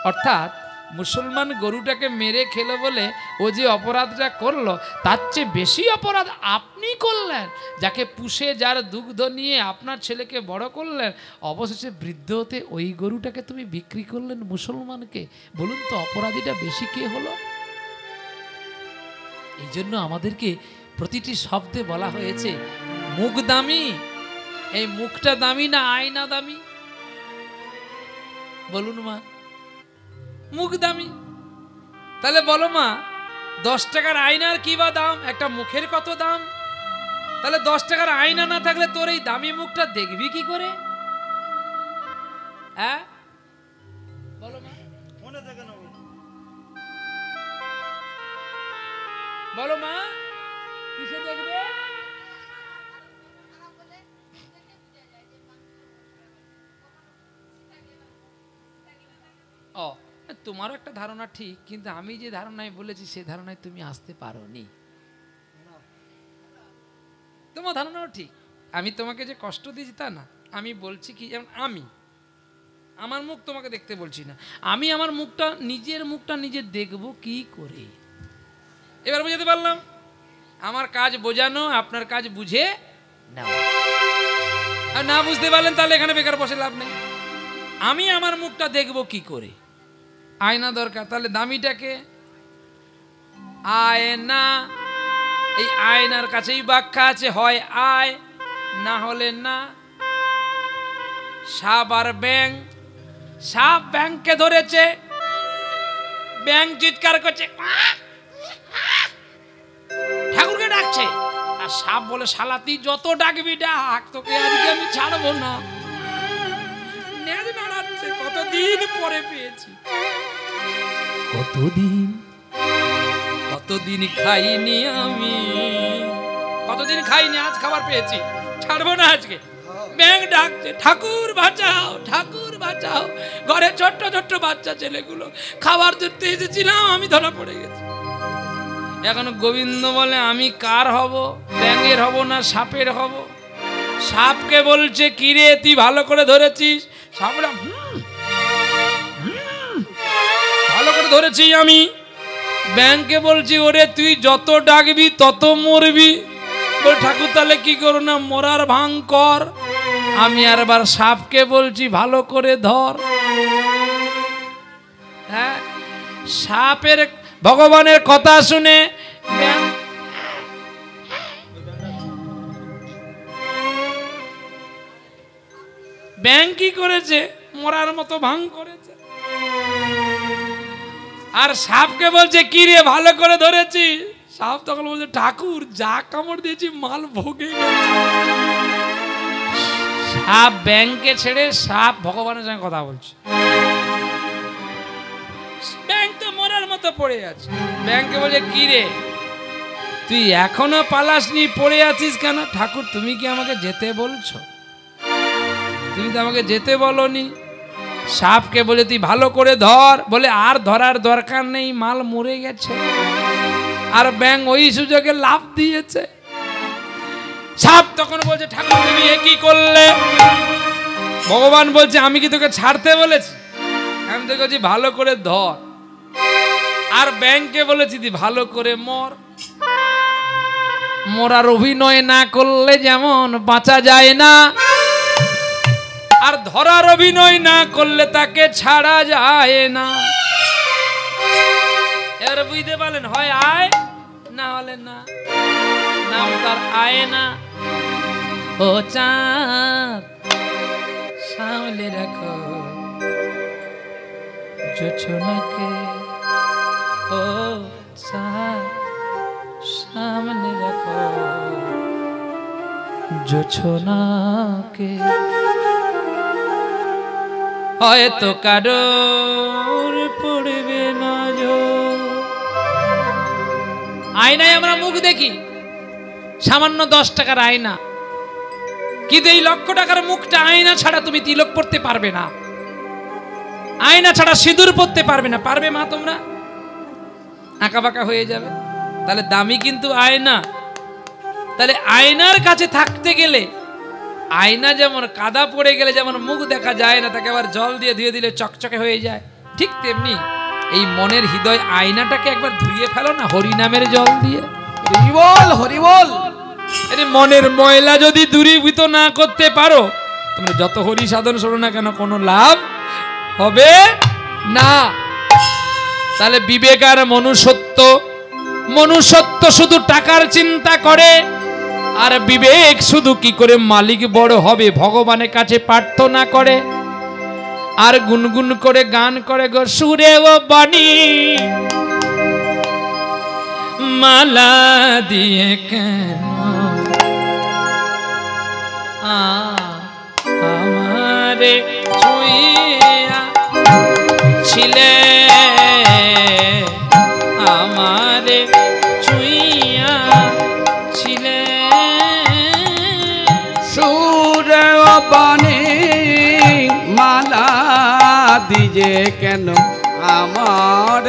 অর্থাৎ মুসলমান গরুটাকে মেরে খেলো বলে ও যে অপরাধটা করলো, তার চেয়ে বেশি অপরাধ আপনি করলেন, যাকে পুষে যার দুগ্ধ নিয়ে আপনার ছেলেকে বড় করলেন, অবশেষে বৃদ্ধ হতে ওই গরুটাকে তুমি বিক্রি করলেন মুসলমানকে। বলুন তো অপরাধীটা বেশি কে হলো? এই জন্য আমাদেরকে প্রতিটি শব্দে বলা হয়েছে মুখ দামি। এই মুখটা দামি না আয়না দামি? বলুন মা, মুখ দামি। তাহলে বলো মা, 10 টাকার আয়নার কি বা দাম, একটা মুখের কত দাম? তাহলে 10 টাকার আয়না না থাকলে তোর এই দামি মুখটা দেখবি কি করে? হ্যাঁ বলো মা, বলো মা, কিসে দেখবে? ও, তোমারও একটা ধারণা ঠিক, কিন্তু আমি যে ধারণায় বলেছি সে ধারণায় তুমি আসতে পারোনি। তোমার ধারণাও ঠিক, আমি তোমাকে যে কষ্ট দিয়েছি তা না। আমি বলছি কি, যেমন আমি আমার মুখ তোমাকে দেখতে বলছি না, আমি আমার মুখটা, নিজের মুখটা নিজে দেখবো কি করে। এবার বুঝাতে পারলাম? আমার কাজ বোঝানো, আপনার কাজ বুঝে নাও। আর না বুঝতে পারলেন তাহলে এখানে বেকার বসে লাভ নেই। আমি আমার মুখটা দেখবো কি করে? আয়না দরকার। তাহলে দামিটাকে আয়না, এই আয়নার কাছেই ব্যাখ্যা আছে, হয় আয় না হলে না। সাপ আর ব্যাং, সাপ ব্যাংকে ধরেছে, ব্যাং চিৎকার করছে, ঠাকুরকে ডাকছে, আর সাপ বলে শালা তুই যত ডাকবি ডাক, তোকে আজকে আমি ছাড়বো না। কতদিন পরে পেয়েছি, কতদিন খাইনি আমি, কতদিন খাইনি, আজ খাবার পেয়েছি, ছাড়বো না আজকে। ব্যাং ডাকছে, ঠাকুর বাঁচাও, ঠাকুর বাঁচাও। ঘরে ছোট্ট ছোট্ট বাচ্চা ছেলেগুলো, খাবার ধরতে এসেছিলাম, আমি ধরা পড়ে গেছি। এখন গোবিন্দ বলে আমি কার হব? ব্যাঙের হব না সাপের হব? সাপকে বলছে কিরে তুই ভালো করে ধরেছিস? সাপরা ভালো করে ধরেছি আমি। ব্যাংকে বলছি ওরে তুই যত ডাকবি তত মরবি। বল ঠাকুর তাহলে কি করো না, মরার ভাঙ কর। আমি আরবার সাপকে বলছি ভালো করে ধর। হ্যাঁ, সাপের ভগবানের কথা শুনে ব্যাং কি করেছে, মরার মতো ভাঙ করেছে। আর সাপকে বলছে কি রে ভালো করে ধরেছি? সাপ তখন বলছে ঠাকুর যা কামড় দিয়েছি মাল ভোগে গেছে। সাপ ব্যাংকে ছেড়ে সাপ ভগবানের সঙ্গে কথা বলছে। ব্যাংক তো মরার মতো পড়ে আছে। ব্যাংকে বলছে কি রে তুই এখনো পালাসনি, পড়ে আছিস কেন? ঠাকুর তুমি কি আমাকে যেতে বলছো? তুমি তো আমাকে যেতে বলনি। সাপকে বলে তুই ভালো করে ধর, বলে আর ধরার দরকার নেই, মাল মরে গেছে। আর ব্যাং ওই সুযোগে লাফ দিয়েছে। সাপ তখন বলছে ঠাকুর তুমি এ কি করলে? ভগবান বলছে আমি কি তোকে ছাড়তে বলেছি? আমি তোকে বলছি ভালো করে ধর। আর ব্যাংকে বলেছি দি ভালো করে মর, মরার অভিনয় না করলে যেমন বাঁচা যায় না, আর ধরার অভিনয় না করলে তাকে ছাড়া যায় না। এবার বুঝতে পারলেন, হয় আয় না হলে না, নাম তার আয় না। ও চাঁদ সামলে রাখো জোছনাকে, ও চাঁদ সামনে রাখো জোছনাকে। হয়তো কারোর পড়বে নজর। আয়নায় আমরা মুখ দেখি, সামান্য 10 টাকার আয়না, কিন্তু এই লক্ষ টাকার মুখটা আয়না ছাড়া তুমি তিলক পড়তে পারবে না, আয়না ছাড়া সিঁদুর পড়তে পারবে না। পারবে মা তোমরা? আঁকা বাঁকা হয়ে যাবে। তাহলে দামি কিন্তু আয়না। তাহলে আয়নার কাছে থাকতে গেলে, আয়না যেমন কাদা পড়ে গেলে যেমন মুখ দেখা যায় না, তাকে আবার জল দিয়ে ধুয়ে দিলে চকচকে হয়ে যায়, ঠিক তেমনি এই মনের হৃদয় আয়নাটাকে একবার ধুয়ে ফেলো না হরিনামের জল দিয়ে। হরিবল হরিবল। আরে মনের ময়লা যদি দূরীভূত না করতে পারো, তোমরা যত হরি সাধন শোনো না কেন কোনো লাভ হবে না। তাহলে বিবেক আর মনুষ্যত্ব, মনুষ্যত্ব শুধু টাকার চিন্তা করে, আর বিবেক শুধু কি করে মালিক বড় হবে ভগবানের কাছে প্রার্থনা করে, আর গুনগুন করে গান করে গো সুরে ও বাণী মালা দিয়ে কেন আমারে ছুঁইয়া ছিলে, আমারে ছুঁইয়া ছিলে। সুরে বাণী মালা দিজে কেন আমার